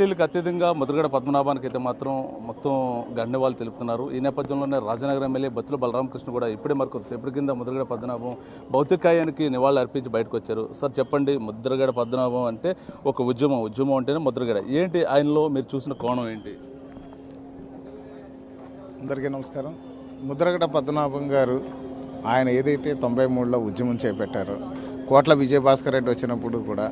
పార్టీలకు అత్యధికంగా ముద్రగడ పద్మనాభానికి అయితే మాత్రం మొత్తం గండవాళ్ళు తెలుపుతున్నారు. ఈ నేపథ్యంలోనే రాజనగరం ఎమ్మెల్యే బత్తుల బలరామకృష్ణ కూడా ఇప్పుడే మరికొద్దిసేపటి కింద ముద్రగడ పద్మనాభం భౌతికాయానికి నివాళులు అర్పించి బయటకు వచ్చారు. సార్ చెప్పండి, ముద్రగడ పద్మనాభం అంటే ఒక ఉద్యమం అంటేనే ముద్రగడ. ఏంటి ఆయనలో మీరు చూసిన కోణం ఏంటి? అందరికీ నమస్కారం. ముద్రగడ పద్మనాభం గారు ఆయన ఏదైతే 93లో ఉద్యమం చేపట్టారో, కోట్ల విజయభాస్కర్ రెడ్డి వచ్చినప్పుడు కూడా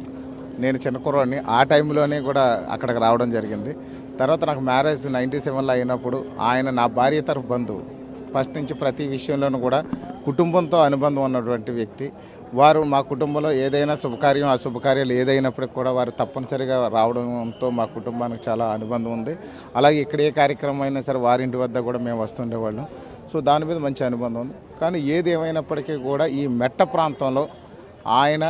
నేను చిన్న కుర్రాడిని, ఆ టైంలోనే కూడా అక్కడికి రావడం జరిగింది. తర్వాత నాకు మ్యారేజ్ 97లో అయినప్పుడు ఆయన నా భార్య తరఫు బంధువు. ఫస్ట్ నుంచి ప్రతి విషయంలోనూ కూడా కుటుంబంతో అనుబంధం ఉన్నటువంటి వ్యక్తి. వారు మా కుటుంబంలో ఏదైనా శుభకార్యం అశుభకార్యాలు ఏదైనప్పటికి కూడా వారు తప్పనిసరిగా రావడంతో మా కుటుంబానికి చాలా అనుబంధం ఉంది. అలాగే ఇక్కడ ఏ కార్యక్రమం అయినా సరే వారింటి వద్ద కూడా మేము వస్తుండేవాళ్ళం. సో దాని మీద మంచి అనుబంధం ఉంది. కానీ ఏది ఏమైనప్పటికీ కూడా ఈ మెట్ట ప్రాంతంలో ఆయన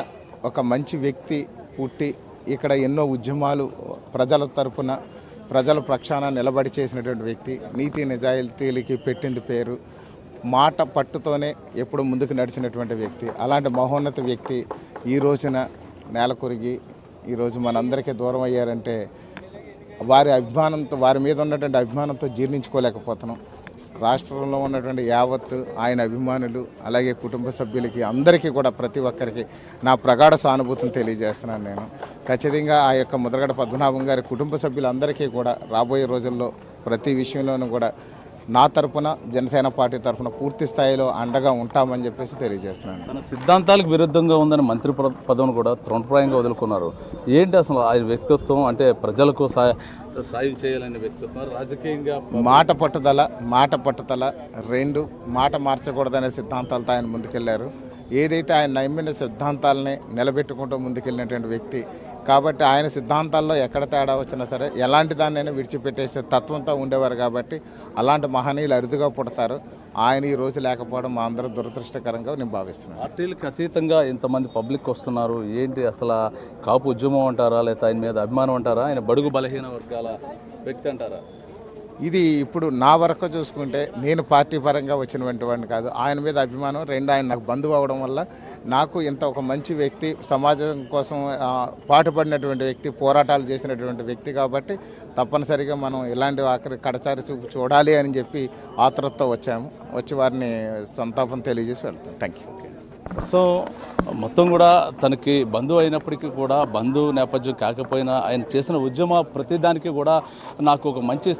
ఒక మంచి వ్యక్తి పుట్టి ఇక్కడ ఎన్నో ఉద్యమాలు ప్రజల తరపున ప్రజల పక్షాన నిలబడి చేసినటువంటి వ్యక్తి. నీతి నిజాయితీలకి పెట్టింది పేరు. మాట పట్టుతోనే ఎప్పుడు ముందుకు నడిచినటువంటి వ్యక్తి. అలాంటి మహోన్నత వ్యక్తి ఈ రోజున నేల కొరిగి ఈరోజు మనందరికీ దూరం అయ్యారంటే వారి మీద ఉన్నటువంటి అభిమానంతో జీర్ణించుకోలేకపోతున్నాం. రాష్ట్రంలో ఉన్నటువంటి యావత్ ఆయన అభిమానులు అలాగే కుటుంబ సభ్యులకి అందరికీ కూడా ప్రతి ఒక్కరికి నా ప్రగాఢ సానుభూతిని తెలియజేస్తున్నాను. నేను ఖచ్చితంగా ఆ యొక్క ముద్రగడ పద్మనాభం గారి కుటుంబ సభ్యులందరికీ కూడా రాబోయే రోజుల్లో ప్రతి విషయంలోనూ కూడా నా తరపున జనసేన పార్టీ తరఫున పూర్తి స్థాయిలో అండగా ఉంటామని చెప్పేసి తెలియజేస్తున్నాను. తన సిద్ధాంతాలకు విరుద్ధంగా ఉందని మంత్రి పదవిని కూడా తృణప్రాయంగా వదులుకున్నారు. ఏంటి అసలు ఆయన వ్యక్తిత్వం? అంటే ప్రజలకు సాయం చేయాలనే వ్యక్తిత్వం, రాజకీయంగా మాట పట్టుదల రెండు, మాట మార్చకూడదనే సిద్ధాంతాలతో ఆయన ముందుకెళ్లారు. ఏదైతే ఆయన నమ్మిన సిద్ధాంతాలని నిలబెట్టుకుంటూ ముందుకెళ్ళినటువంటి వ్యక్తి కాబట్టి ఆయన సిద్ధాంతాల్లో ఎక్కడ తేడా వచ్చినా సరే ఎలాంటి దాన్నైనా విడిచిపెట్టేసే తత్వంతో ఉండేవారు. కాబట్టి అలాంటి మహనీయులు అరుదుగా పుడతారు. ఆయన ఈ రోజు లేకపోవడం మా అందరూ దురదృష్టకరంగా నేను భావిస్తున్నాను. పార్టీలకు అతీతంగా ఇంతమంది పబ్లిక్ వస్తున్నారు. ఏంటి అసలు కాపు ఉద్యమం అంటారా, లేదా ఆయన మీద అభిమానం అంటారా, ఆయన బడుగు బలహీన వర్గాల వ్యక్తి అంటారా? ఇది ఇప్పుడు నా వరకు చూసుకుంటే నేను పార్టీ పరంగా వచ్చినటువంటి వాడిని కాదు. ఆయన మీద అభిమానం రెండు, ఆయన నాకు బంధువు అవడం వల్ల నాకు ఇంత ఒక మంచి వ్యక్తి, సమాజం కోసం పాటుపడినటువంటి వ్యక్తి, పోరాటాలు చేసినటువంటి వ్యక్తి కాబట్టి తప్పనిసరిగా మనం ఇలాంటి ఆఖరి కడచారి చూపు చూడాలి అని చెప్పి ఆతృతతో వచ్చి వారిని సంతాపం తెలియజేసి వెళ్తాం. Thank you. సో మొత్తం కూడా తనకి బంధువు అయినప్పటికీ కూడా బంధువు నేపథ్యం కాకపోయినా ఆయన చేసిన ఉద్యమ ప్రతిదానికి కూడా నాకు ఒక మంచి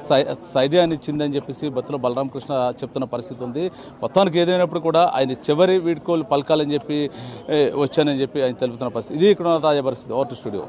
స్థైర్యాన్ని ఇచ్చిందని చెప్పేసి బత్తుల బలరామకృష్ణ చెప్తున్న పరిస్థితి ఉంది. మొత్తానికి ఏదైనప్పుడు కూడా ఆయన చివరి వీడ్కోలు పలకాలని చెప్పి వచ్చానని చెప్పి ఆయన తెలుపుతున్న పరిస్థితి ఇది. ఇక్కడ తాజా పరిస్థితి. Over to studio.